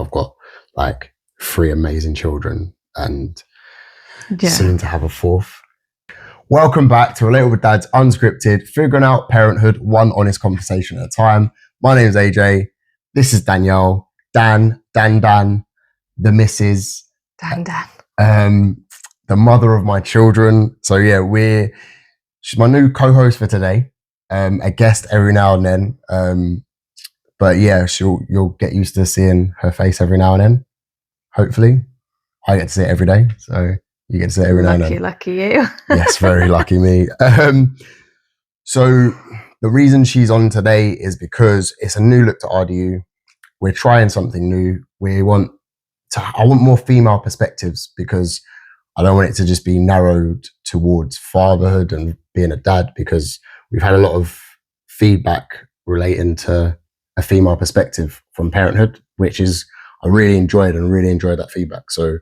I've got like 3 amazing children and soon to have a 4th. Welcome back to Relatable Dads Unscripted, figuring out parenthood one honest conversation at a time. My name is AJ. This is Danielle, Dan, the missus, Dan. The mother of my children. So yeah, she's my new co-host for today. A guest every now and then. But yeah, you'll get used to seeing her face every now and then. Hopefully, I get to see it every day, so you get to see it every now and then. Lucky you. Yes, very lucky me. So the reason she's on today is because it's a new look to RDU. We're trying something new. I want more female perspectives because I don't want it to just be narrowed towards fatherhood and being a dad, because we've had a lot of feedback relating to a female perspective from parenthood, which is I really enjoyed that feedback. So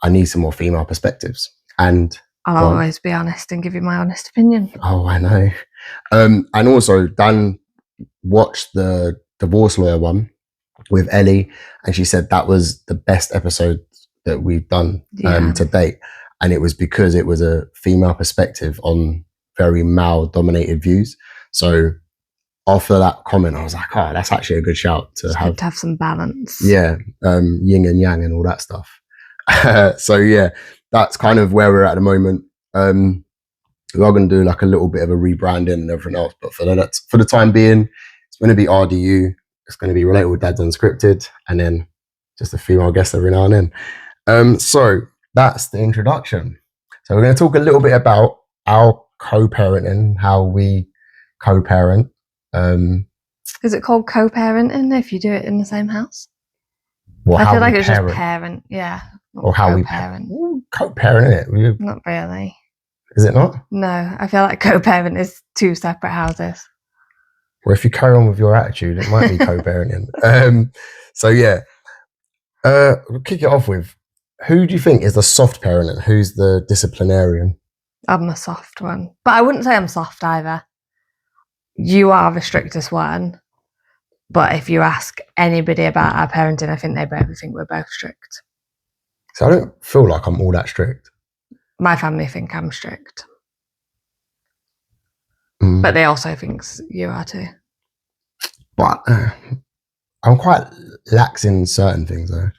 I need some more female perspectives. And I'll always be honest and give you my honest opinion. Oh, I know. And also Dan watched the divorce lawyer one with Ellie, and she said that was the best episode that we've done to date. And it was because it was a female perspective on very male dominated views. So after that comment, I was like, oh, that's actually a good shout to have some balance. Yeah. Yin and yang and all that stuff. So yeah, that's kind of where we're at the moment. We are going to do like a little bit of a rebranding and everything else, but for the time being, it's going to be RDU. It's going to be Relatable Dads Unscripted, and then just a female guest every now and then. So that's the introduction. So we're going to talk a little bit about our co-parenting, how we co-parent. Is it called co-parenting if you do it in the same house? Well, I feel like it's just parent, yeah. Or how we parent. Co-parent, isn't it? Not really. Is it not? No, I feel like co-parent is 2 separate houses. Well, if you carry on with your attitude, it might be co-parenting. So yeah, we'll kick it off with, who do you think is the soft parent and who's the disciplinarian? I'm the soft one, but I wouldn't say I'm soft either. You are the strictest one, but if you ask anybody about our parenting, I think they both think we're both strict. So I don't feel like I'm all that strict. My family think I'm strict. But they also think you are too. But I'm quite lax in certain things though.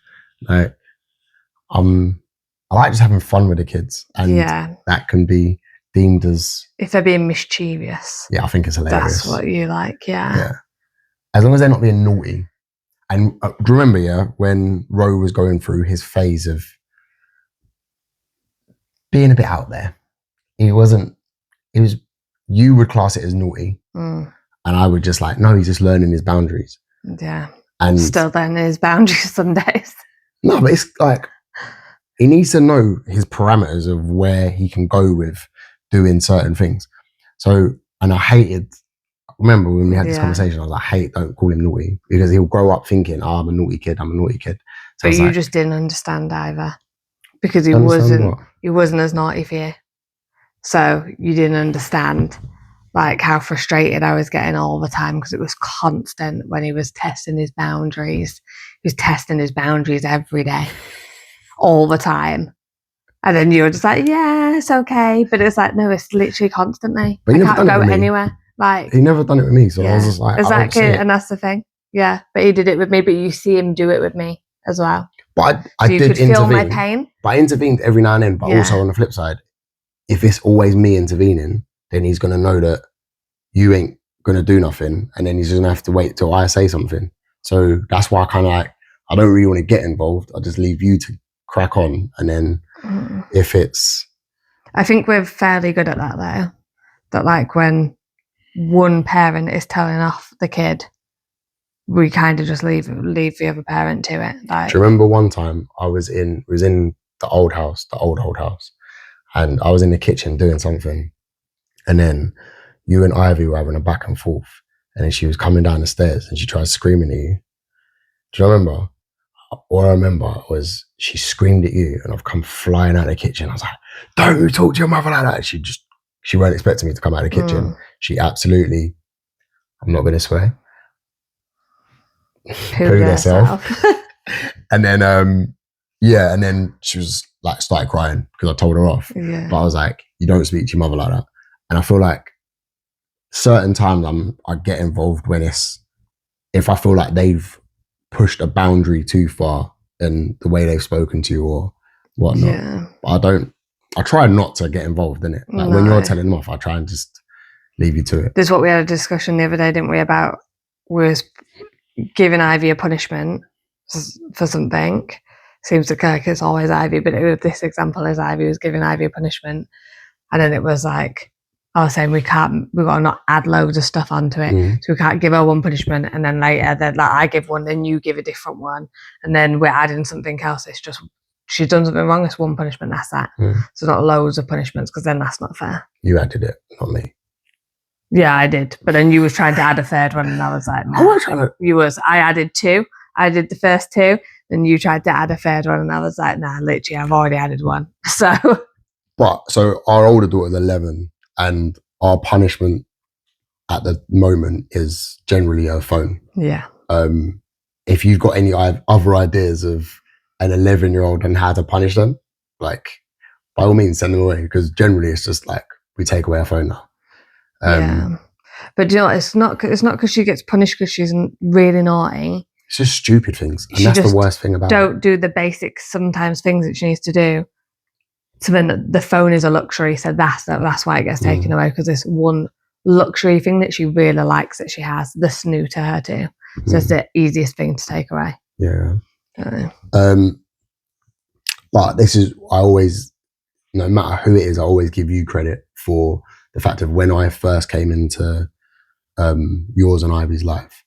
Like I like just having fun with the kids, and that can be deemed as, if they're being mischievous. Yeah, I think it's hilarious. That's what you like, yeah. As long as they're not being naughty. And do you remember, when Ro was going through his phase of being a bit out there? You would class it as naughty. And I would just like, no, he's just learning his boundaries. Yeah. And still learning his boundaries some days. No, but it's like, he needs to know his parameters of where he can go with doing certain things. So, and remember when we had this conversation, I was like, don't call him naughty, because he'll grow up thinking, I'm a naughty kid. So but you just didn't understand either, because he wasn't as naughty for you. So you didn't understand like how frustrated I was getting all the time, because it was constant when he was testing his boundaries. He was testing his boundaries every day, all the time. And then you were just like, yeah, it's okay. But it's like, no, it's literally constantly. But I can't go anywhere. Like, he never done it with me, so I was just like, exactly. And that's the thing. Yeah, but he did it with me, but you see him do it with me as well. But I did intervene. Feel my pain. But I intervened every now and then. But also on the flip side, if it's always me intervening, then he's going to know that you ain't going to do nothing, and then he's just going to have to wait till I say something. So that's why I kind of like, I don't really want to get involved. I just leave you to crack on, and then if it's... I think we're fairly good at that though. That like when one parent is telling off the kid, we kind of just leave the other parent to it. Like, do you remember one time I was in the old house, and I was in the kitchen doing something, and then you and Ivy were having a back and forth, and then she was coming down the stairs and she tried screaming at you. Do you remember? All I remember was she screamed at you, and I've come flying out of the kitchen. I was like, don't you talk to your mother like that. She weren't expecting me to come out of the kitchen. She absolutely, I'm not going to swear, pooed herself. And then, yeah, and then she was like, started crying because I told her off. Yeah. But I was like, you don't speak to your mother like that. And I feel like certain times I get involved when if I feel like they've pushed a boundary too far in the way they've spoken to you or whatnot. Yeah. But I try not to get involved in it. Like when you're telling them off, I try and just leave you to it. This is what we had a discussion the other day, didn't we, about was giving Ivy a punishment for something. Seems to like it's always Ivy, but this example is Ivy was giving Ivy a punishment, and then it was like I was saying we've got to not add loads of stuff onto it, so we can't give her one punishment and then later like I give one, then you give a different one, and then we're adding something else. It's just she's done something wrong. It's one punishment. That's that. So not loads of punishments because then that's not fair. You added it, not me. Yeah, I did, but then you was trying to add a third one, and I was like, no. I was trying to. I added 2. I did the first 2. Then you tried to add a third one, and I was like, nah, literally, I've already added 1. So Our older daughter's 11, and our punishment at the moment is generally her phone. Yeah. If you've got any other ideas of an 11-year-old and how to punish them, like by all means, send them away because generally it's just like we take away her phone now. Yeah, but you know, it's not because she gets punished because she's really naughty. It's just stupid things, and that's the worst thing about it. Don't do the basic sometimes things that she needs to do. So then the phone is a luxury, so that's why it gets taken away because it's one luxury thing that she really likes that she has. That's new to her too, so it's the easiest thing to take away. Yeah. But this is I always, no matter who it is, I always give you credit for the fact of when I first came into yours and Ivy's life,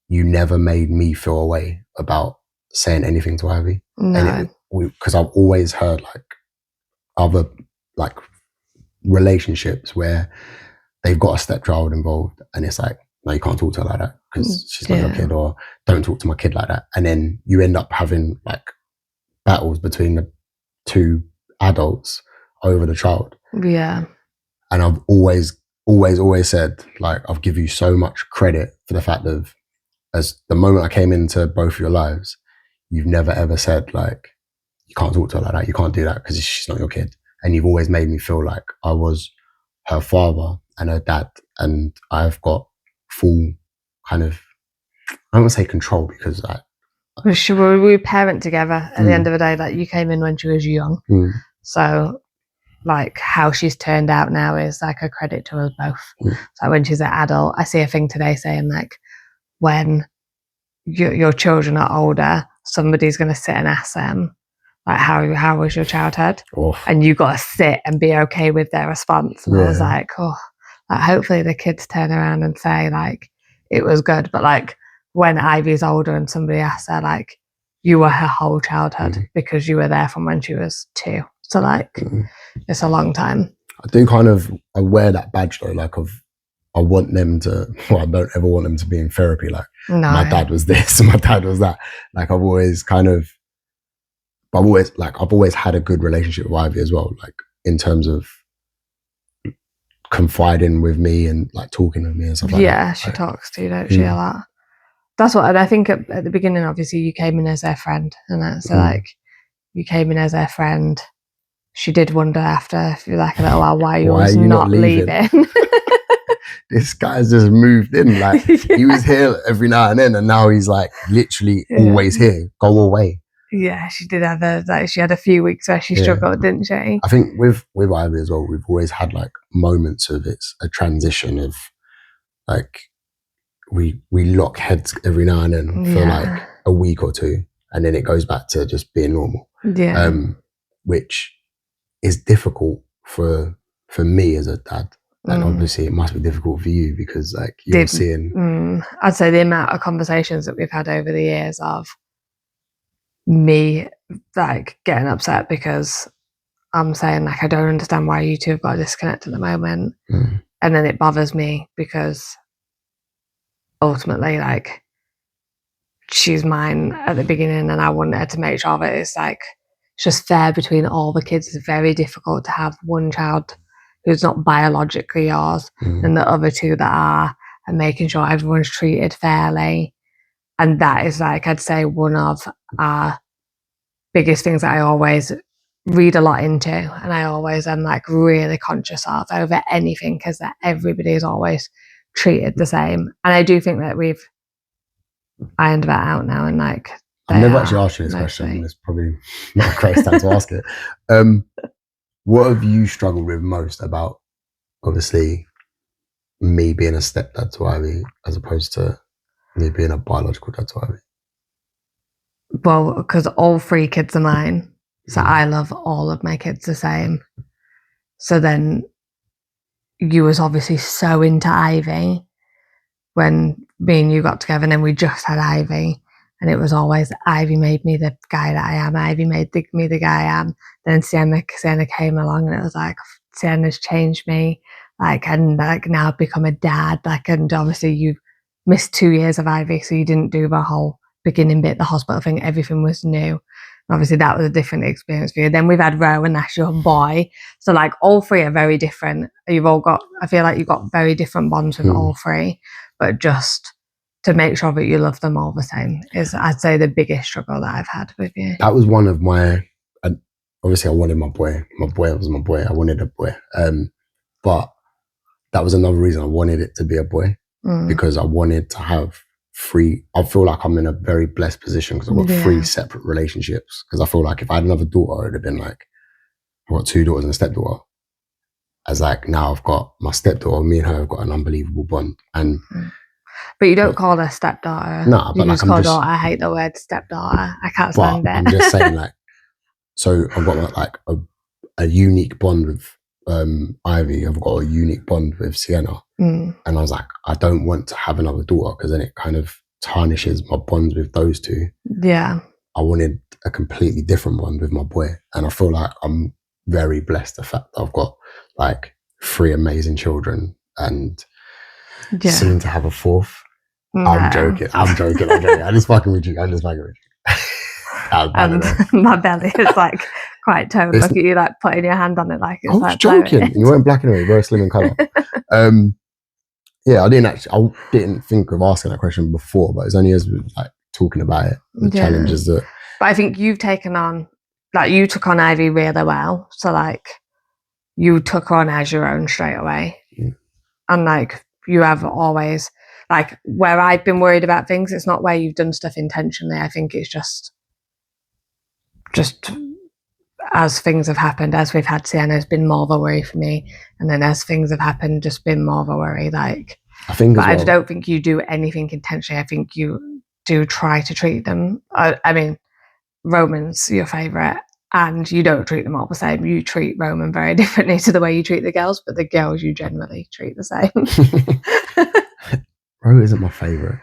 you never made me feel a way about saying anything to Ivy. No. Because I've always heard like other like relationships where they've got a stepchild involved and it's like, no, you can't talk to her like that because she's not your kid, or don't talk to my kid like that. And then you end up having like battles between the 2 adults over the child. Yeah. And I've always said, like, I'll give you so much credit for the fact of, as the moment I came into both your lives, you've never ever said, like, you can't talk to her like that, you can't do that because she's not your kid. And you've always made me feel like I was her father and her dad, and I've got full kind of, I don't want to say control because we parent together at the end of the day. Like you came in when she was young, so like how she's turned out now is like a credit to us both. So when she's an adult, I see a thing today saying like when your children are older, somebody's going to sit and ask them like how was your childhood, and you got to sit and be okay with their response. And I was like, like hopefully the kids turn around and say like it was good. But like when Ivy's older and somebody asks her like you were her whole childhood because you were there from when she was 2, so like it's a long time. I do kind of, I wear that badge though, like I want them to, well, I don't ever want them to be in therapy like my dad was this and my dad was that. Like I've always had a good relationship with Ivy as well, like in terms of confiding with me and like talking with me and stuff like that. Yeah, she talks to you, don't she, a lot. That's what, and I think at the beginning, obviously, you came in as their friend, and that's like you came in as their friend. She did wonder after like a little while why you was not leaving. This guy's just moved in, like he was here every now and then, and now he's like literally always here. Go away. Yeah, she did have she had a few weeks where she struggled, didn't she? I think with Ivy as well, we've always had like moments of it's a transition of like we lock heads every now and then for like a week or 2, and then it goes back to just being normal. Yeah. Which is difficult for me as a dad. And obviously it must be difficult for you because like you're seeing... I'd say the amount of conversations that we've had over the years of me like getting upset because I'm saying like I don't understand why you 2 have got a disconnect at the moment. And then it bothers me because ultimately like she's mine at the beginning and I wanted to make sure that it's like it's just fair between all the kids. It's very difficult to have one child who's not biologically yours and the other 2 that are, and making sure everyone's treated fairly. And that is like, I'd say, one of our biggest things that I always read a lot into, and I always am like really conscious of over anything, because that everybody is always treated the same. And I do think that we've ironed that out now, and like I've never actually asked you this question. It's probably not a great time to ask it. What have you struggled with most about, obviously, me being a stepdad to Ivy as opposed to me being a biological dad to Ivy? Well, because all 3 kids are mine, so I love all of my kids the same. So then you was obviously so into Ivy when me and you got together, and then we just had Ivy, and it was always Ivy made me the guy that I am. Ivy made me the guy I am. Then Sienna came along, and it was like Sienna's changed me, like, and like now I've become a dad, like, and obviously you missed 2 years of Ivy, so you didn't do the whole beginning bit, the hospital thing. Everything was new. Obviously that was a different experience for you. Then we've had Ro, and that's your boy. So like all 3 are very different. You've all got, I feel like you've got very different bonds with all 3, but just to make sure that you love them all the same is, I'd say, the biggest struggle that I've had with you. That was one of my, obviously I wanted my boy. My boy was my boy. I wanted a boy. But that was another reason I wanted it to be a boy, because I wanted to have 3. I feel like I'm in a very blessed position because I've got 3 separate relationships. Because I feel like if I had another daughter, it would have been like, I've got 2 daughters and a stepdaughter. As like, now I've got my stepdaughter, me and her have got an unbelievable bond. And but you don't call her stepdaughter. No, but you like, just call daughter. I hate the word stepdaughter. I can't stand it. I'm just saying, like, so I've got like a unique bond with Ivy. I've got a unique bond with Sienna. And I was like, I don't want to have another daughter because then it kind of tarnishes my bonds with those 2. Yeah. I wanted a completely different bond with my boy. And I feel like I'm very blessed the fact that I've got like 3 amazing children and soon to have a 4th. No. I'm joking. I'm just fucking with you. And my belly is like quite toned. Look at you, like putting your hand on it like it's like joking. You weren't black and white, very slim in colour. I didn't think of asking that question before, but it's only as we like talking about it, the challenges that. But I think you've taken on, like, you took on Ivy really well. So like you took on as your own straight away. And like you have always, like, where I've been worried about things, it's not where you've done stuff intentionally. I think it's just as things have happened, as we've had Sienna, has been more of a worry for me. And then as things have happened, just been more of a worry. Like, I don't think you do anything intentionally. I think you do try to treat them. I mean, Roman's your favourite, and you don't treat them all the same. You treat Roman very differently to the way you treat the girls, but the girls you generally treat the same. Ro isn't my favourite.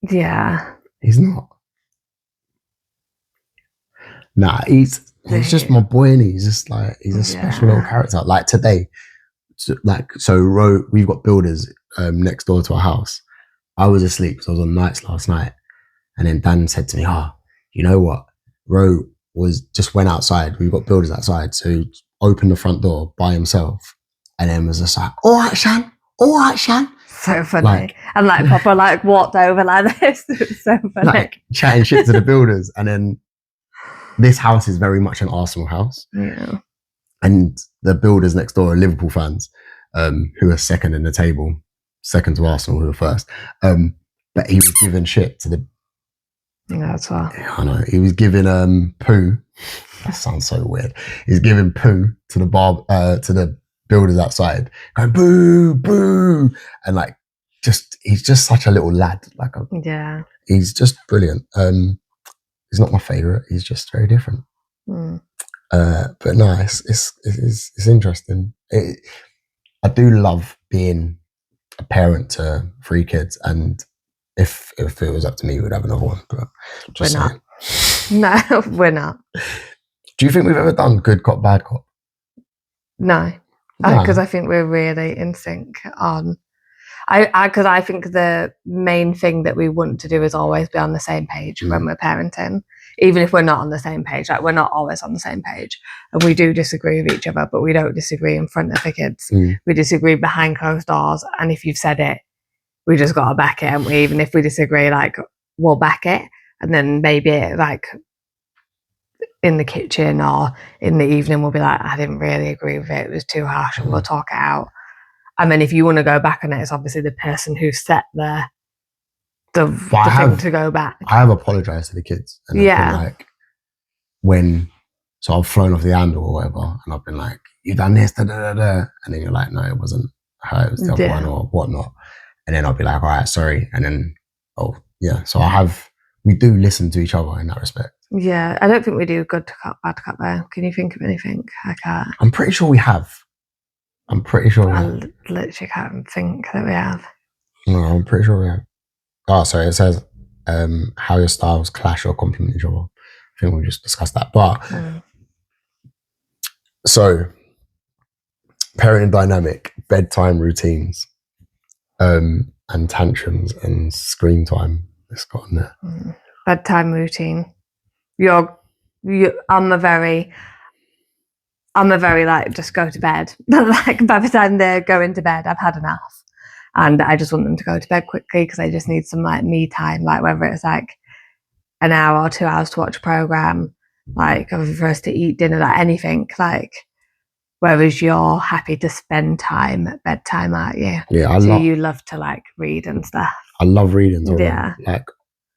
Yeah. He's not. Nah, he's just my boy, and he's just like, he's a special little character. Like today, so Ro, we've got builders next door to our house. I was asleep, so I was on nights last night, and then Dan said to me, you know what? Ro went outside. We've got builders outside, so he opened the front door by himself, and then was just like, all right, Shan. So funny. And like proper like walked over like this. It's so funny. Like chatting shit to the builders, and then this house is very much an Arsenal house. Yeah. And the builders next door are Liverpool fans, who are second in the table, second to Arsenal, who are first. But he was giving shit to the. Yeah, that's right. I know. He was giving poo. That sounds so weird. He's giving poo to the builders outside, going boo, boo, and like he's just such a little lad. Like he's just brilliant. He's not my favourite. He's just very different. But no, it's interesting. I do love being a parent to 3 kids, and if it was up to me, we'd have another one. But we're not. No, we're not. Do you think we've ever done good cop, bad cop? No, because I think we're really in sync on. Because I think the main thing that we want to do is always be on the same page when we're parenting, even if we're not on the same page. Like, we're not always on the same page, and we do disagree with each other, but we don't disagree in front of the kids. We disagree behind closed doors, and if you've said it, we just got to back it. And even if we disagree, like, we'll back it, and then maybe like in the kitchen or in the evening we'll be like, I didn't really agree with it, it was too harsh, and we'll talk it out. And then if you want to go back on it, it's obviously the person who set the thing to go back. I have apologized to the kids, and I've been like, so I've flown off the handle or whatever, and I've been like, you done this, da da da da, and then you're like, no, it wasn't her, it was the other one or whatnot, and then I'll be like, all right, sorry, and then so we do listen to each other in that respect. Yeah, I don't think we do good cop, bad cop though. Can you think of anything? I can't. I'm pretty sure we have. I literally can't think that we have. No, I'm pretty sure we have. Oh, sorry, it says how your styles clash or complement each other. I think we just discussed that. But so parenting dynamic, bedtime routines, and tantrums and screen time. It's got in there. Bedtime routine. I'm a very like, just go to bed. Like by the time they're going to bed, I've had enough, and I just want them to go to bed quickly because I just need some like me time. Like whether it's like an hour or 2 hours to watch a program, like for us to eat dinner, like anything. Like whereas you're happy to spend time at bedtime, aren't you? Yeah, you love to like read and stuff. I love reading. Yeah. Like,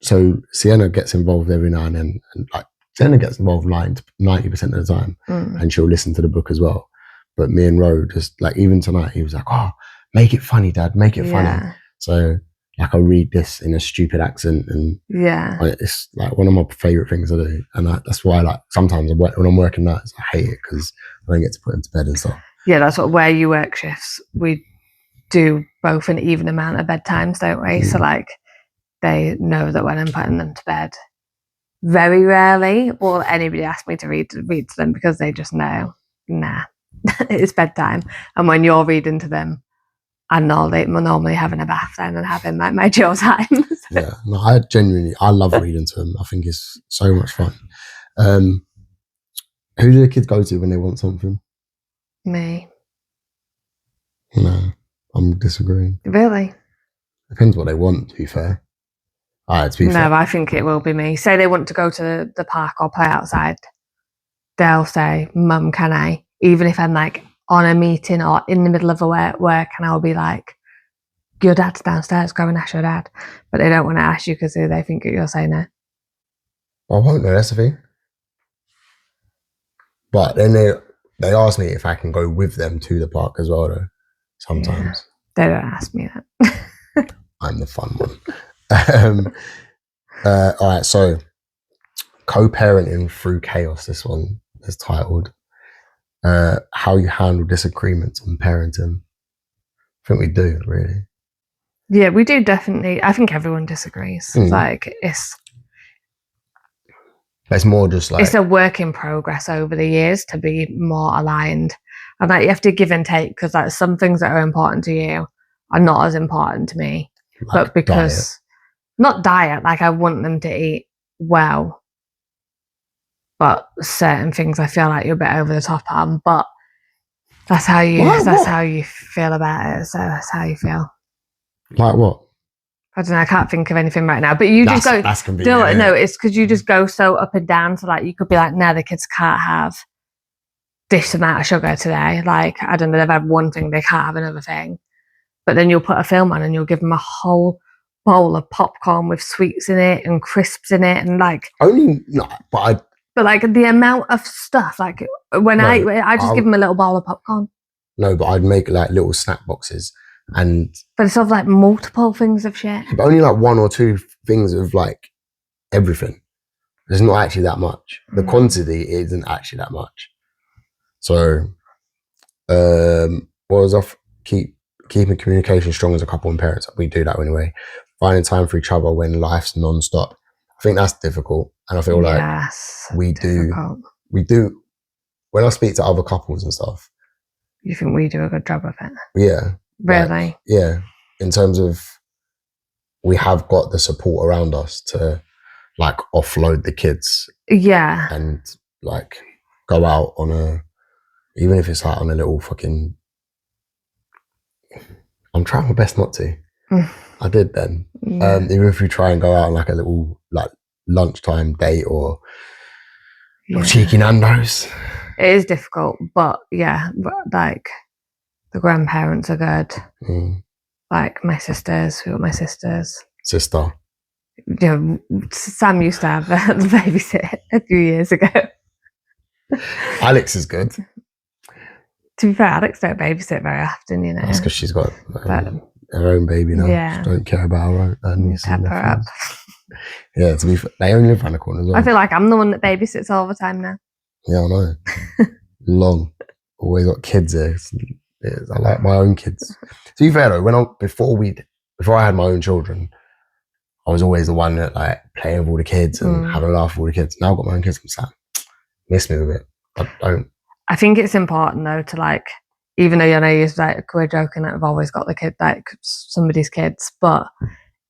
so Sienna gets involved every now and then, and like Sienna gets involved 90% of the time, and she'll listen to the book as well. But me and Ro just like, even tonight, he was like, "Oh, make it funny, Dad, make it funny." So like, I read this in a stupid accent, and it's like one of my favorite things to do, and that's why like sometimes when I'm working nights, I hate it because I don't get to put him to bed and stuff. Yeah, that's what where you work shifts. We do both an even amount of bedtimes, don't we? So like, they know that when I'm putting them to bed, very rarely will anybody ask me to read to them, because they just know, nah, it's bedtime. And when you're reading to them, I know they're normally having a bath then and having my chill time. Yeah, no, I love reading to them. I think it's so much fun. Who do the kids go to when they want something? Me. No, I'm disagreeing. Really? Depends what they want, to be fair. No, I think it will be me. Say they want to go to the park or play outside, they'll say, "Mum, can I?" Even if I'm like on a meeting or in the middle of a work, and I'll be like, "Your dad's downstairs, go and ask your dad." But they don't want to ask you because they think that you'll say no. I won't know, that's the thing. But then they ask me if I can go with them to the park as well, though. Sometimes. Yeah, they don't ask me that. I'm the fun one. All right, so co-parenting through chaos. This one is titled "How You Handle Disagreements on Parenting." I think we do, really. Yeah, we do, definitely. I think everyone disagrees. Like it's more just like, it's a work in progress over the years to be more aligned, and like you have to give and take, because like some things that are important to you are not as important to me. Like, but because not diet, like I want them to eat well, but certain things I feel like you're a bit over the top on. But that's how you how you feel about it. So that's how you feel. Like what? I don't know. I can't think of anything right now. But you just go. That's convenient. No, it's because you just go so up and down. So like you could be like, no, the kids can't have this amount of sugar today. Like I don't know, they've had one thing, they can't have another thing. But then you'll put a film on and you'll give them a whole bowl of popcorn with sweets in it and crisps in it, and like but like the amount of stuff, like when I just give them a little bowl of popcorn. No, but I'd make like little snack boxes, but it's sort of like multiple things of shit. But only like one or two things of like everything. There's not actually that much. The quantity isn't actually that much. So, what was off? Keeping communication strong as a couple and parents. We do that anyway. Finding time for each other when life's non-stop. I think that's difficult, and I feel like we do. When I speak to other couples and stuff, you think we do a good job of it? Yeah. Really? Yeah. In terms of, we have got the support around us to like offload the kids. Yeah. And like go out on even if it's like on a little fucking, I'm trying my best not to. I did then. Yeah. Even if we try and go out on like a little like lunchtime date or cheeky Nando's. It is difficult, but like the grandparents are good. Like my sisters, who are my sisters. Sister. Sam used to have the babysit a few years ago. Alex is good. To be fair, Alex don't babysit very often, you know. That's because she's got her own baby now. Yeah. She don't care about her nieces. Tap her up. Yeah, to be fair, they only live around the corner as well. I feel like I'm the one that babysits all the time now. Yeah, I know. Long. Always got kids there. I like my own kids. To be fair though, before I had my own children, I was always the one that like playing with all the kids and having a laugh with all the kids. Now I've got my own kids. I'm sad. Miss me a bit. I don't. I think it's important though to like, even though you're like we're joking that I've always got the kid, like somebody's kids, but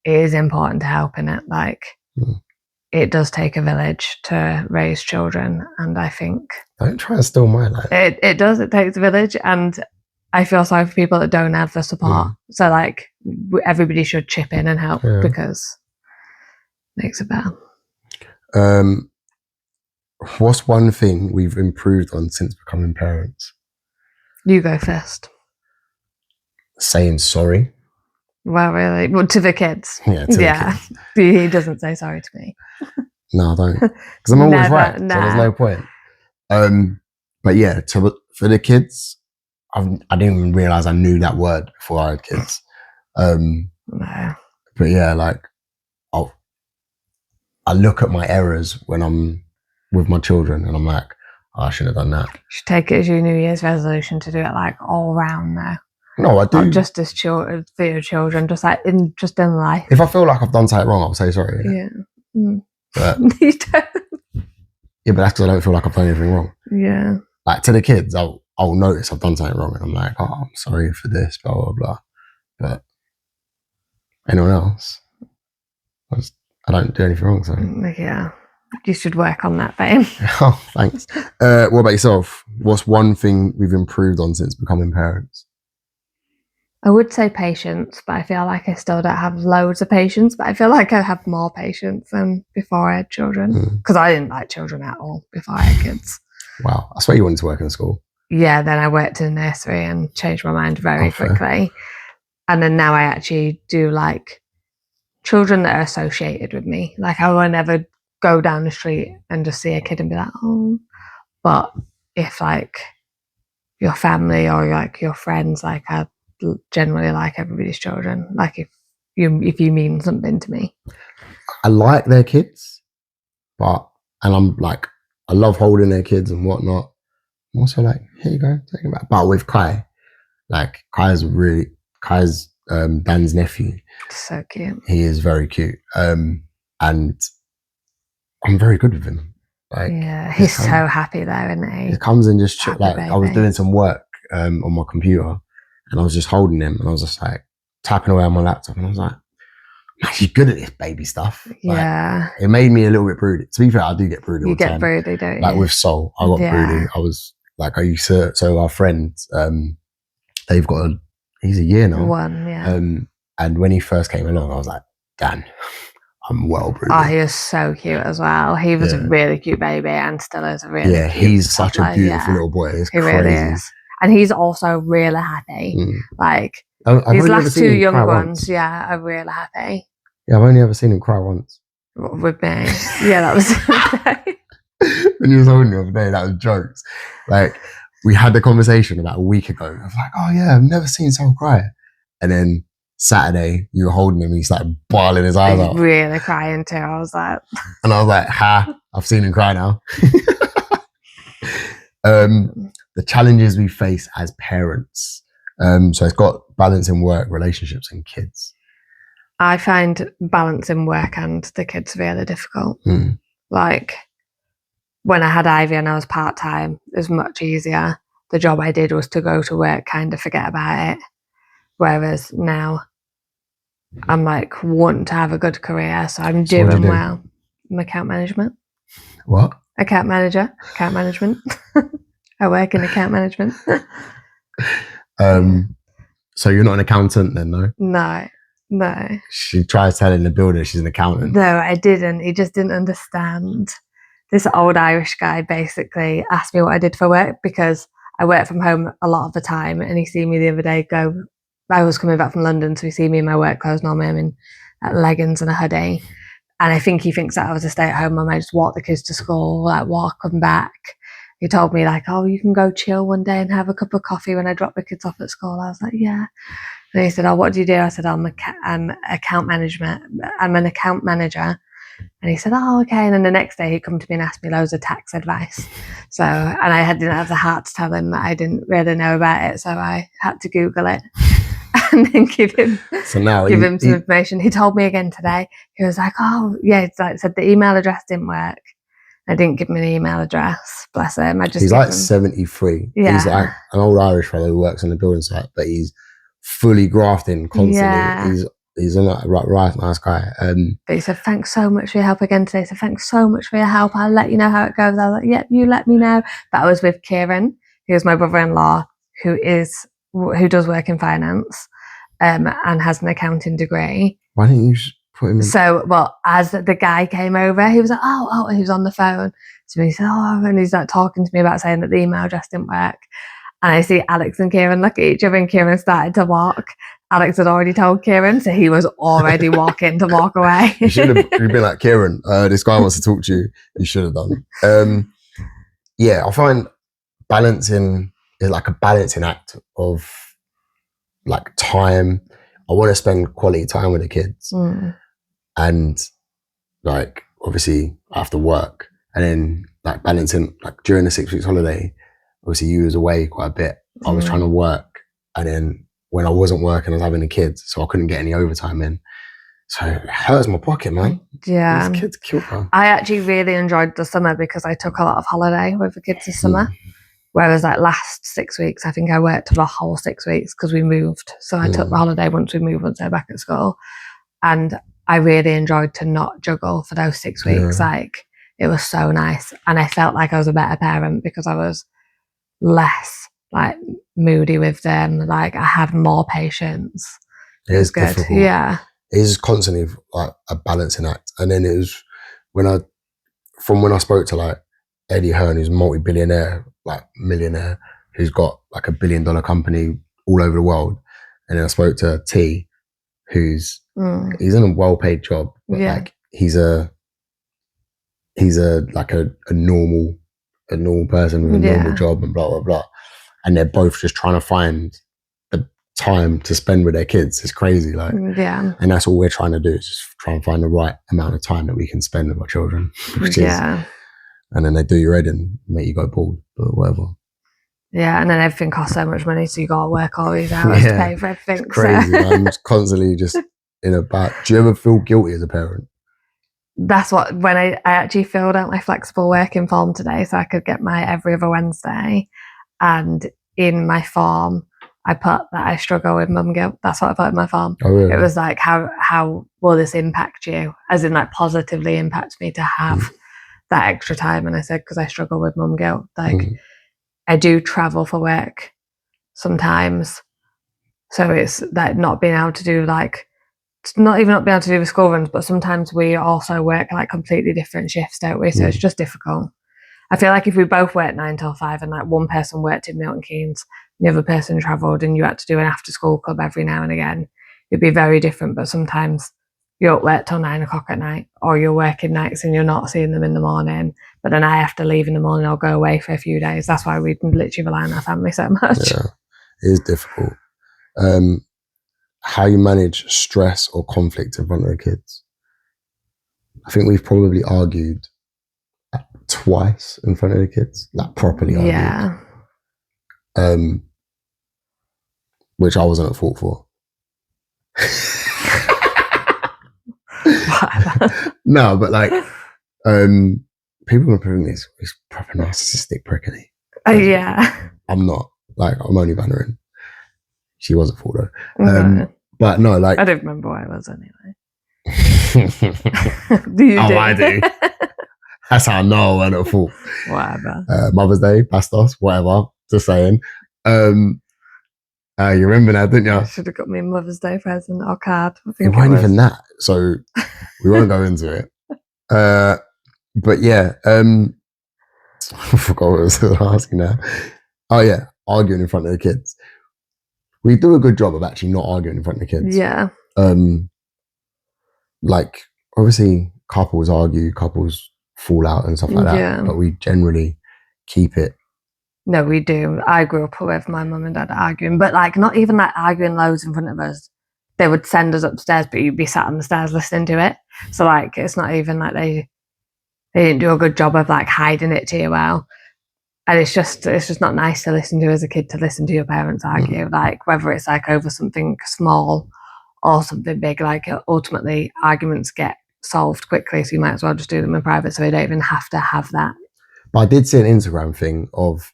it is important to help in it. Like it does take a village to raise children, and I think don't try and steal my life. It does. It takes a village, and I feel sorry for people that don't have the support. So like everybody should chip in and help because it makes it better. What's one thing we've improved on since becoming parents? You go first. Saying sorry. Well, really? Well, to the kids. Yeah, to the kids. He doesn't say sorry to me. No, I don't. Because I'm always right, so there's no point. But yeah, for the kids, I didn't even realise I knew that word before I had kids. No. But yeah, like, I look at my errors when I'm with my children and I'm like, oh, I shouldn't have done that. You should take it as your New Year's resolution to do it like all round now. No, I do. Not just as for your children, just in life. If I feel like I've done something wrong, I'll say sorry. Yeah. But you don't. Yeah, but that's because I don't feel like I've done anything wrong. Yeah. Like to the kids, I'll notice I've done something wrong and I'm like, oh, I'm sorry for this, blah, blah, blah. But anyone else, I don't do anything wrong, so. Yeah. You should work on that, babe. Oh, thanks. What about yourself? What's one thing we've improved on since becoming parents? I would say patience, but I feel like I still don't have loads of patience, but I feel like I have more patience than before I had children. Because I didn't like children at all before I had kids. Wow. I swear you wanted to work in school. Yeah, then I worked in nursery and changed my mind very quickly. And then now I actually do like children that are associated with me. Like I will never go down the street and just see a kid and be like, oh. But if like your family or like your friends, like I generally like everybody's children. Like if you mean something to me. I like their kids, and I'm like, I love holding their kids and whatnot. I'm also like, here you go, take them back. But with Kai, like Kai's Dan's nephew. So cute. He is very cute. And I'm very good with him. Like, yeah, he's so happy there, isn't he? He comes and just like baby. I was doing some work on my computer and I was just holding him and I was just like tapping away on my laptop and I was like, I'm actually good at this baby stuff. Yeah. Like, it made me a little bit broody. To be fair, I do get broody all the time. You get broody, don't you? Like with Sol, I got broody. I was like, so our friends, they've got he's a year now. One, yeah. And when he first came along, I was like, Dan, I'm well broody. Oh, he was so cute as well. He was a really cute baby and still is a really cute he's such a beautiful little boy. It's crazy. Really is. And he's also really happy. Like, I've his last two young ones, are really happy. Yeah, I've only ever seen him cry once. With me. Yeah, that was when he was holding me the other day, that was jokes. Like, we had the conversation about a week ago. I was like, oh yeah, I've never seen Sol cry. And then Saturday, you were holding him and he started bawling his eyes out. Really crying too. I was like... And I was like, I've seen him cry now. The challenges we face as parents. So it's got balancing work, relationships and kids. I find balancing work and the kids really difficult. Like when I had Ivy and I was part-time, it was much easier. The job I did was to go to work, kind of forget about it. Whereas now I'm like wanting to have a good career, so I'm doing well. I'm account management. What? Account manager, account management. I work in account management. So you're not an accountant then, no? No. No. She tries telling the builder she's an accountant. No, I didn't. He just didn't understand. This old Irish guy basically asked me what I did for work because I work from home a lot of the time, and he seen me the other day I was coming back from London, so he seen me in my work clothes. Normally I'm in leggings and a hoodie, and I think he thinks that I was a stay-at-home mum. I just walk the kids to school, like walk them back. He told me like, oh, you can go chill one day and have a cup of coffee when I drop the kids off at school. I was like, yeah. And he said, oh, what do you do? I said, I'm account management. I'm an account manager. And he said, oh, okay. And then the next day he'd come to me and ask me loads of tax advice. So, and I didn't have the heart to tell him that I didn't really know about it. So I had to Google it and then give him some information. He told me again today, he was like, oh, yeah, it's like said the email address didn't work. I didn't give him an email address. Bless him. He's like 73. Yeah. He's like an old Irish fellow who works on the building site, but he's fully grafting constantly. Yeah. He's a right nice guy. But he said, thanks so much for your help again today. So thanks so much for your help. I'll let you know how it goes. I was like, yep, you let me know. But I was with Kieran, who's my brother-in-law, who does work in finance and has an accounting degree. Why didn't you just put him in? So, well, as the guy came over, he was like, oh, and he was on the phone. So he said, oh, and he's like talking to me about saying that the email address didn't work. And I see Alex and Kieran look at each other, and Kieran started to walk. Alex had already told Kieran, so he was already walking to walk away. You should have been like, Kieran, this guy wants to talk to you. You should have done. Yeah, I find balancing is like a balancing act of like time. I want to spend quality time with the kids. And like, obviously I have to work, and then like balancing, like during the 6 weeks holiday, obviously you was away quite a bit. I was trying to work, and then when I wasn't working, I was having the kids, so I couldn't get any overtime in. So it hurts my pocket, man. Yeah. These kids killed me. I actually really enjoyed the summer because I took a lot of holiday with the kids this summer. Whereas like last 6 weeks, I think I worked the whole 6 weeks because we moved. So I took the holiday once we moved, once they're back at school. And I really enjoyed to not juggle for those 6 weeks. Like, it was so nice. And I felt like I was a better parent because I was less like moody with them. Like, I had more patience. It was good. Difficult. Yeah. It is constantly like a balancing act. And then it was when I spoke to like Eddie Hearn, who's a multi-billionaire, like millionaire, who's got like $1 billion company all over the world. And then I spoke to T, who's he's in a well-paid job, but like he's a normal person with a normal job and blah blah blah. And they're both just trying to find the time to spend with their kids. It's crazy, like, and that's all we're trying to do, is just try and find the right amount of time that we can spend with our children. Which is, and then they do your head and make you go bald, but whatever. Yeah, and then everything costs so much money, so you got to work all these hours to pay for everything. It's crazy, man. I'm constantly just in a bad. Do you ever feel guilty as a parent? That's what, when I actually filled out my flexible working form today so I could get my every other Wednesday, and in my form I put that I struggle with mum guilt. That's what I put in my form. Oh, really? It was like, how will this impact you? As in, like, positively impact me to have that extra time. And I said, because I struggle with mum guilt. Like, I do travel for work sometimes. So it's like not being able to do, like, not being able to do the school runs, but sometimes we also work like completely different shifts, don't we? So it's just difficult. I feel like if we both worked 9 till 5 and like one person worked in Milton Keynes, the other person travelled, and you had to do an after school club every now and again, it'd be very different. But sometimes you're at work till 9 o'clock at night, or you're working nights and you're not seeing them in the morning, but then I have to leave in the morning or go away for a few days. That's why we literally rely on our family so much. Yeah, it is difficult. How you manage stress or conflict in front of the kids. I think we've probably argued twice in front of the kids, like properly argued. Yeah. Which I wasn't at fault for. No, but like, people are proving this proper narcissistic prick, isn't he? Yeah. I'm not. Like, I'm only bantering. She was at fault though. But no, like, I don't remember what I was anyway. Do you? I do. That's how I know I went at fault. Whatever. Mother's Day, Bastos, whatever. Just saying. You remember that, didn't you? I should have got me a Mother's Day present or card. It weren't even that, so we won't go into it. But yeah, I forgot what I was asking now. Oh yeah, arguing in front of the kids. We do a good job of actually not arguing in front of the kids. Yeah. Like obviously couples argue, couples fall out and stuff like that, but we generally keep it. No, we do. I grew up with my mum and dad arguing, but like not even like arguing loads in front of us. They would send us upstairs, but you'd be sat on the stairs listening to it. So like it's not even like they didn't do a good job of like hiding it to you well. And it's just not nice to listen to as a kid, to listen to your parents argue, like whether it's like over something small or something big. Like ultimately arguments get solved quickly, so you might as well just do them in private, so you don't even have to have that. But I did see an Instagram thing of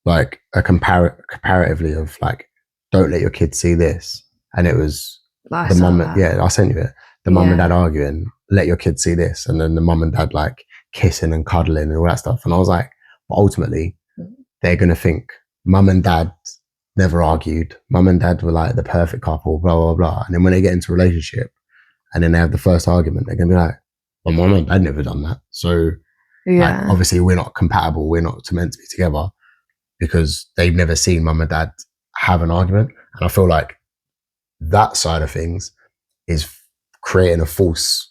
like a comparatively of like, don't let your kids see this, and it was the mum. Yeah, I sent you it. The mum and dad arguing, let your kids see this, and then the mum and dad like kissing and cuddling and all that stuff. And I was like, but ultimately, they're gonna think mum and dad never argued. Mum and dad were like the perfect couple, blah blah blah. And then when they get into a relationship, and then they have the first argument, they're gonna be like, well, mum and dad never done that. So like, obviously, we're not compatible. We're not meant to be together. Because they've never seen mum and dad have an argument. And I feel like that side of things is creating a false...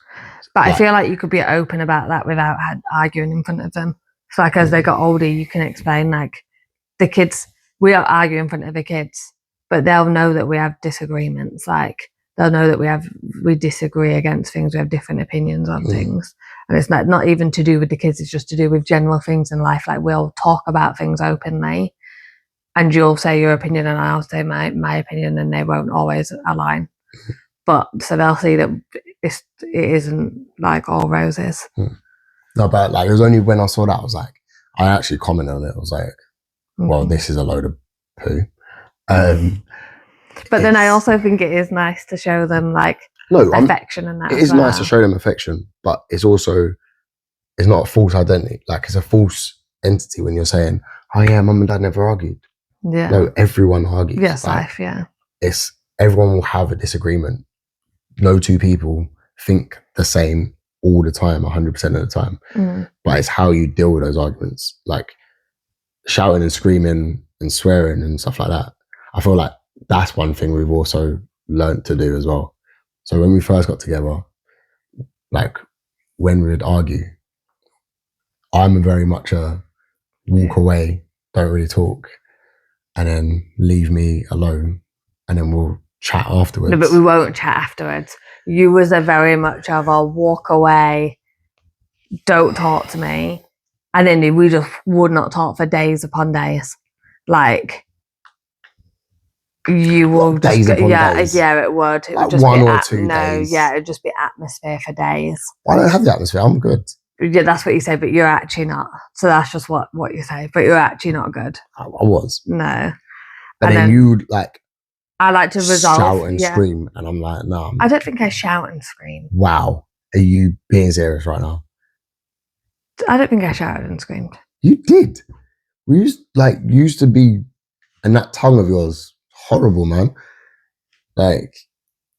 But I feel like you could be open about that without arguing in front of them. So like as they got older, you can explain like the kids, we don't argue in front of the kids, but they'll know that we have disagreements. Like they'll know that we disagree against things, we have different opinions on things. And it's not even to do with the kids, it's just to do with general things in life. Like we'll talk about things openly and you'll say your opinion and I'll say my opinion, and they won't always align. But so they'll see that it isn't like all roses. No, but like it was only when I saw that, I was like, I actually commented on it. I was like, well, this is a load of poo. But then I also think it is nice to show them like affection and that. It is nice to show them affection, but it's also, it's not a false identity. Like it's a false entity when you're saying, oh yeah, mum and dad never argued. Yeah. No, everyone argues. Yes, like, yeah. It's everyone will have a disagreement. No two people think the same all the time, 100% of the time. But it's how you deal with those arguments, like shouting and screaming and swearing and stuff like that. I feel like that's one thing we've also learned to do as well. So when we first got together, like when we would argue, I'm very much a walk away, don't really talk, and then leave me alone, and then we'll chat afterwards. No, but we won't chat afterwards. You was a very much of a walk away, don't talk to me, and then we just would not talk for days upon days. Like you will days upon days. Yeah, it would. It like would just 1 or 2 days. Yeah, it'd just be atmosphere for days. I don't have the atmosphere. I'm good. Yeah, that's what you say, but you're actually not. So that's just what you say, but you're actually not good. I was. No. But then you'd like. I like to resolve. Shout and scream, and I'm like, no. I don't think I shout and scream. Wow, are you being serious right now? I don't think I shouted and screamed. You did. We used to be, and that tongue of yours, horrible, man. Like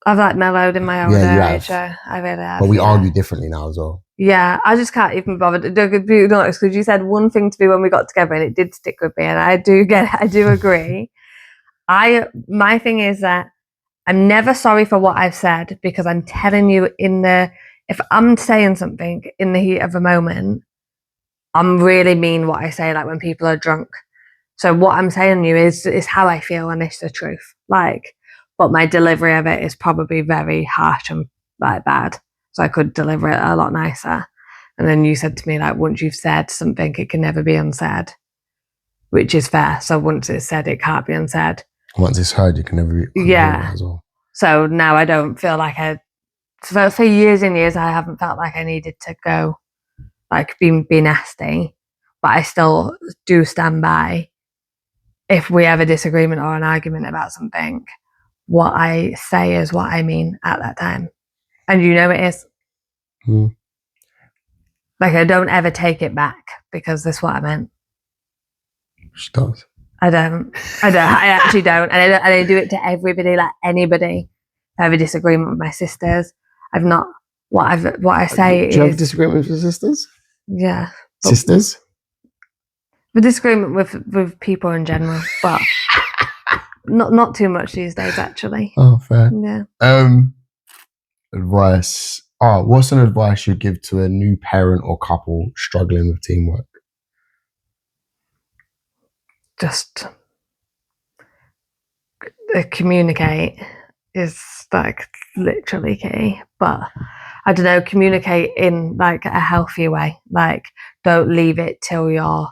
I've like mellowed in my old age. I really have. But we argue differently now as well. Yeah, I just can't even bother. Because you said one thing to me when we got together, and it did stick with me, and I do agree. My thing is that I'm never sorry for what I've said, because I'm telling you if I'm saying something in the heat of a moment, I'm really mean what I say, like when people are drunk. So what I'm saying to you is how I feel, and it's the truth. Like, but my delivery of it is probably very harsh and like bad. So I could deliver it a lot nicer. And then you said to me, like, once you've said something, it can never be unsaid, which is fair. So once it's said, it can't be unsaid. Once it's heard, you can never be unheard as well. So now I don't feel like for years and years, I haven't felt like I needed to go, like, be nasty. But I still do stand by, if we have a disagreement or an argument about something, what I say is what I mean at that time. And you know it is. Like, I don't ever take it back, because that's what I meant. She does. I don't. I actually don't. And I do it to everybody, like anybody. I have a disagreement with my sisters. I've not. What I say is. Do you have a disagreement with your sisters? Yeah. Sisters? A disagreement with people in general, but not too much these days, actually. Oh, fair. Yeah. Advice. What's an advice you'd give to a new parent or couple struggling with teamwork? Just communicate is like literally key, but I don't know, communicate in like a healthy way. Like, don't leave it till you're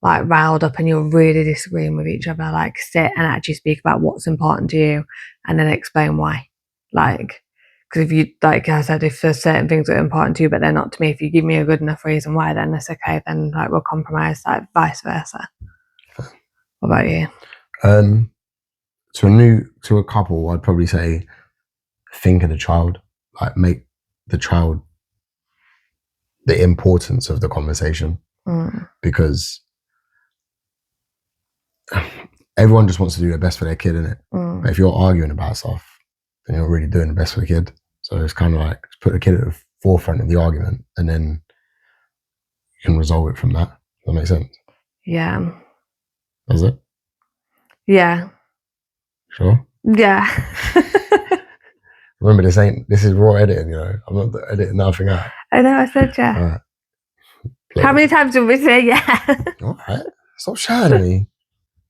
like riled up and you're really disagreeing with each other. Like, sit and actually speak about what's important to you and then explain why. Like, because if you, like I said, if there's certain things that are important to you but they're not to me, if you give me a good enough reason why, then it's okay. Then like we'll compromise, like vice versa. What about you? To a couple, I'd probably say think of the child, like make the child the importance of the conversation, because everyone just wants to do their best for their kid, innit? But if you're arguing about stuff, then you're really doing the best for the kid. So it's kind of like put the kid at the forefront of the argument, and then you can resolve it from that. Does that make sense? Yeah. Does it? Yeah. Sure. Yeah. Remember, this is raw editing, you know. I'm not editing nothing out. I know, I said yeah. All right. How many times did we say yeah? All right. Stop shouting at me.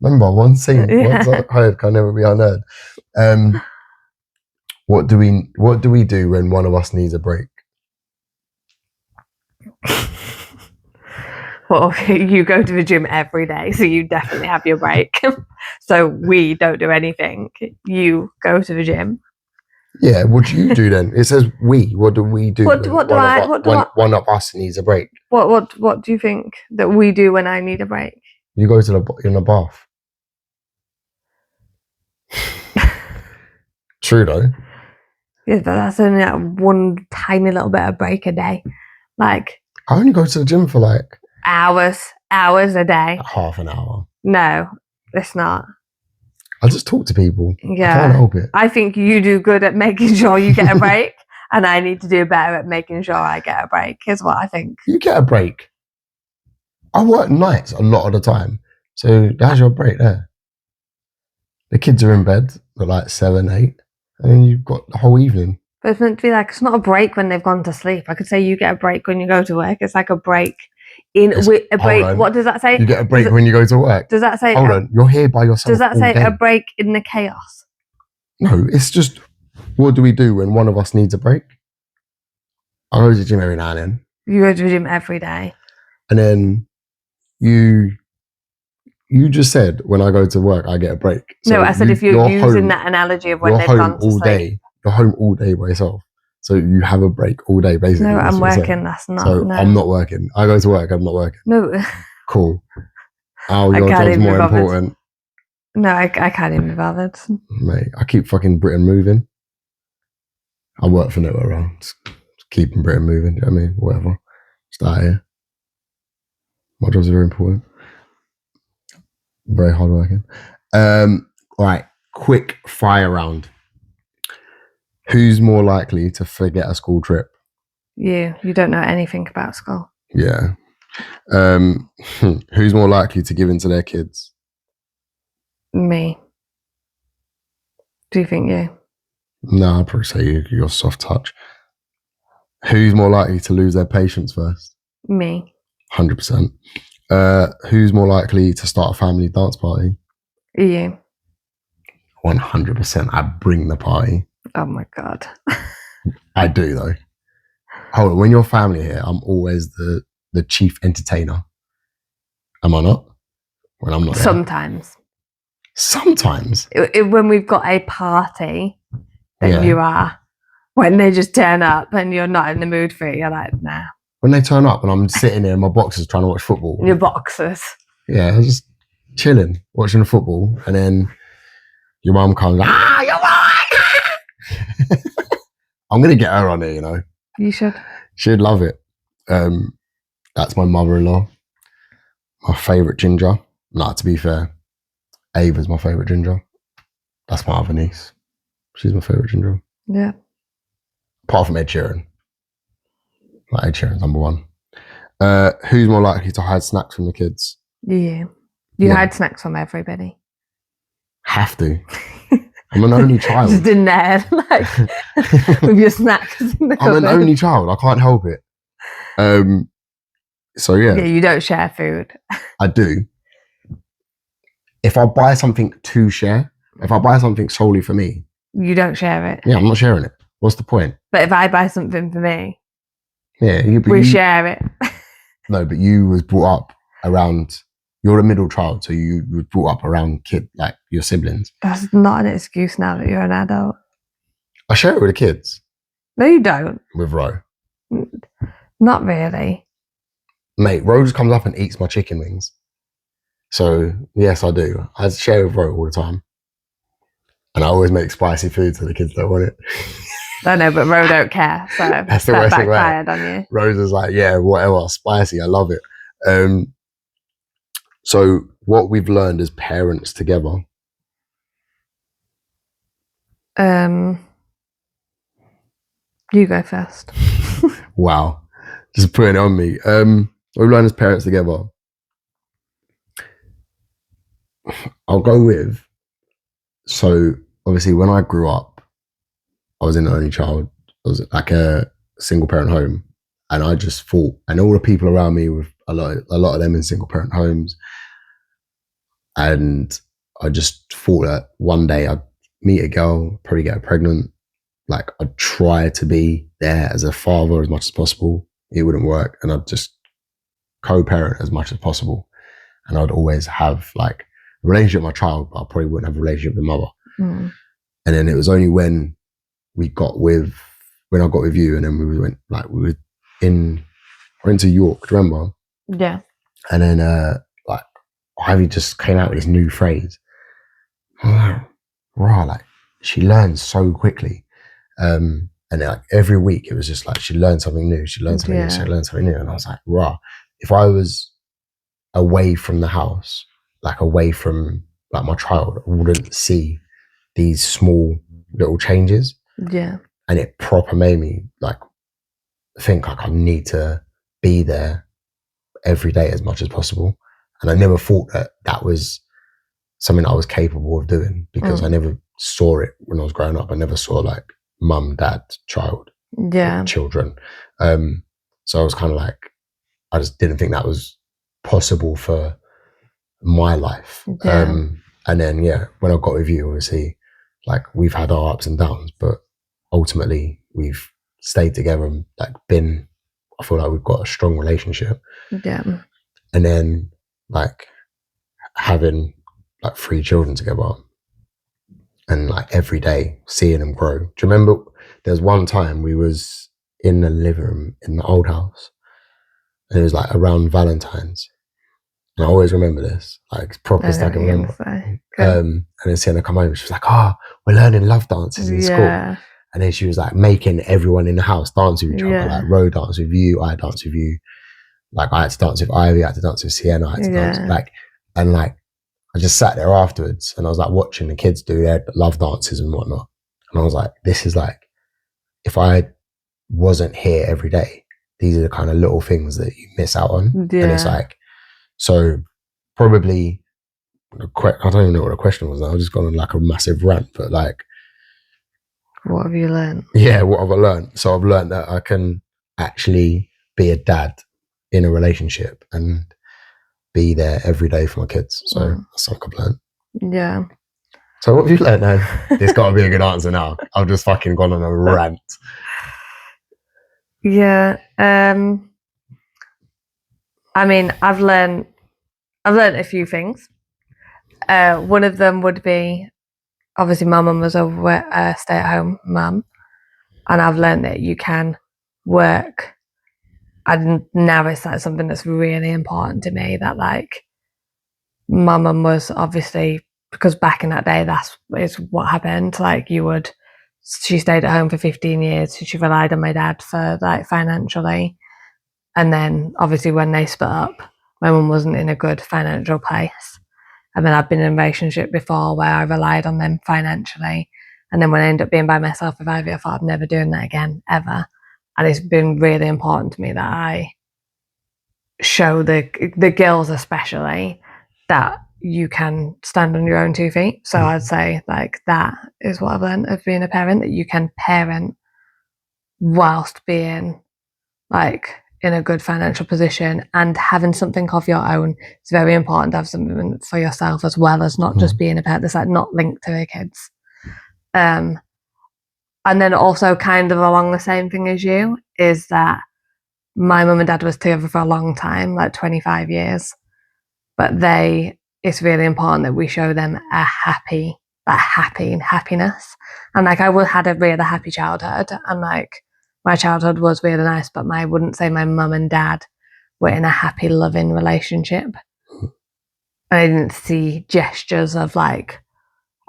Remember, one scene, once I heard can never be unheard. What do we do when one of us needs a break? Well, you go to the gym every day, so you definitely have your break. So we don't do anything. You go to the gym. Yeah, what do you do then? It says we. What do we do? What do one of us needs a break. What do you think that we do when I need a break? You go to in the bath. True though. Yeah, but that's only like one tiny little bit of break a day. Like, I only go to the gym for like hours a day. Half an hour. No, it's not. I just talk to people. Yeah. I can't help it. I think you do good at making sure you get a break, and I need to do better at making sure I get a break, is what I think. You get a break. I work nights a lot of the time. So that's your break there. The kids are in bed at like 7, 8, and then you've got the whole evening. But it's meant to be like, it's not a break when they've gone to sleep. I could say you get a break when you go to work. It's like a break a break. What does that say? You get a break when you go to work. Does that say? Hold on, you're here by yourself. Does that say day. A break in the chaos? No, it's just, what do we do when one of us needs a break? I go to the gym every now and then. You go to the gym every day. And then you just said when I go to work I get a break. So no, I said if you're using that analogy of when they've gone to sleep. You're home all day by yourself. So you have a break all day, basically. No, I'm working. That's not. So no. I'm not working. I go to work. I'm not working. No. Cool. Your job's more important. No, I can't even be bothered. Mate, I keep fucking Britain moving. I work for nowhere. Just keeping Britain moving. Do you know what I mean? Whatever. Start here. My job's very important. Very hard working. All right. Quick fire round. Who's more likely to forget a school trip? You don't know anything about school. Yeah. Who's more likely to give in to their kids? Me. Do you think you? No, I'd probably say you're soft touch. Who's more likely to lose their patience first? Me. 100%. Who's more likely to start a family dance party? You. 100%. I bring the party. Oh my God. I do though. Hold on, when you're family here, I'm always the chief entertainer. Am I not? When I'm not there. Sometimes. When we've got a party, then you are. When they just turn up and you're not in the mood for it, you're like, nah. When they turn up and I'm sitting there in my boxers trying to watch football. Your boxers. Yeah, I was just chilling, watching the football, and then your mum comes, you're right! I'm going to get her on it, you know. You should. She'd love it. That's my mother-in-law. My favourite ginger. Nah, to be fair. Ava's my favourite ginger. That's my other niece. She's my favourite ginger. Yeah. Apart from Ed Sheeran. Like Ed Sheeran's number one. Who's more likely to hide snacks from the kids? You. You hide snacks from everybody. Have to. I'm an only child. Just in there, like, with your snacks in the cupboard. I'm an only child. I can't help it. So yeah. Yeah, you don't share food. I do. If I buy something to share, if I buy something solely for me, you don't share it. Yeah, I'm not sharing it. What's the point? But if I buy something for me, yeah, we share it. No, but you was brought up around. You're the middle child, so you were brought up around like your siblings. That's not an excuse now that you're an adult. I share it with the kids. No, you don't. With Ro. Not really. Mate, Ro just comes up and eats my chicken wings. So, yes, I do. I share with Ro all the time. And I always make spicy food so the kids don't want it. I know, but Ro don't care. So that's the that worst backfired on you. Rose is like, yeah, whatever, spicy. I love it. So what we've learned as parents together. You go first. Wow. Just putting it on me. What we've learned as parents together. I'll go with, so obviously when I grew up, I was an only child. I was like a single parent home. And I just thought, and all the people around me with a lot of them in single parent homes. And I just thought that one day I'd meet a girl, probably get her pregnant. Like I'd try to be there as a father as much as possible. It wouldn't work. And I'd just co-parent as much as possible. And I'd always have like a relationship with my child, but I probably wouldn't have a relationship with mother. Mm. And then it was only when I got with you, and then we were into York, do you remember? Yeah. And then Ivy just came out with this new phrase. Wow, like she learns so quickly. And like every week it was just like she learned something new, she learned something new, she learned something new. And I was like, wow, if I was away from the house, like away from like my child, I wouldn't see these small little changes. Yeah. And it proper made me like think like I need to be there every day as much as possible. And I never thought that was something I was capable of doing, because I never saw it when I was growing up. I never saw like mum, dad, child, children. So I was kind of like, I just didn't think that was possible for my life. Yeah. And then, when I got with you, obviously, like we've had our ups and downs, but ultimately we've stayed together and like I feel like we've got a strong relationship. Yeah. And then like having like 3 children together and like every day seeing them grow. Do you remember there's one time we was in the living room in the old house, and it was like around Valentine's. And I always remember this, like proper stuck in memory. And then Sienna come over, she was like, we're learning love dances in school. And then she was like making everyone in the house dance with each other. Like Ro danced with you, I danced with you. Like I had to dance with Ivy, I had to dance with Sienna, I had to dance and I just sat there afterwards and I was like watching the kids do their love dances and whatnot. And I was like, this is like, if I wasn't here every day, these are the kind of little things that you miss out on. Yeah. And it's like, so probably, I don't even know what the question was now. I've just gone on like a massive rant, but like. What have you learned? Yeah, what have I learned? So I've learned that I can actually be a dad in a relationship and be there every day for my kids. So that's something I've learned. Yeah. So what have you learned now? It's got to be a good answer now. I've just fucking gone on a rant. Yeah. I mean, I've learned a few things. One of them would be, obviously my mum was a stay-at-home mum, and I've learned that you can work. And now it's like something that's really important to me, that like my mum was obviously, because back in that day, is what happened. Like she stayed at home for 15 years. She relied on my dad for like financially. And then obviously when they split up, my mum wasn't in a good financial place. And then I've been in a relationship before where I relied on them financially. And then when I end up being by myself with Ivy, I thought I'm never doing that again, ever. And it's been really important to me that I show the girls especially that you can stand on your own 2 feet. So I'd say like that is what I've learned of being a parent, that you can parent whilst being like in a good financial position and having something of your own. It's very important to have something for yourself as well as not just being a parent that's like not linked to the kids. And then also kind of along the same thing as you is that my mum and dad was together for a long time, like 25 years, but it's really important that we show them a happy and happiness. And like I had a really happy childhood, and like my childhood was really nice, but I wouldn't say my mum and dad were in a happy, loving relationship. And I didn't see gestures of like,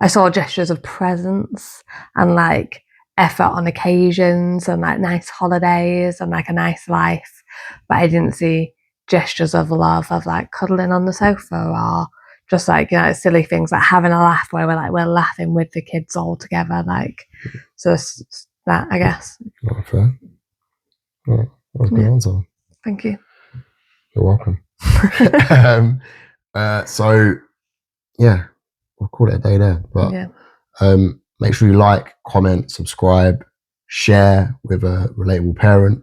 I saw gestures of presence and like effort on occasions and like nice holidays and like a nice life. But I didn't see gestures of love, of like cuddling on the sofa or just like, you know, silly things like having a laugh where we're laughing with the kids all together. Like, so it's that, I guess. Oh, fair. Oh, that was a good answer. Thank you. You're welcome. So yeah, we'll call it a day there. But make sure you like, comment, subscribe, share with a relatable parent,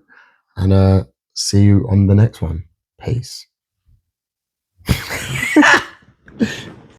and see you on the next one. Peace.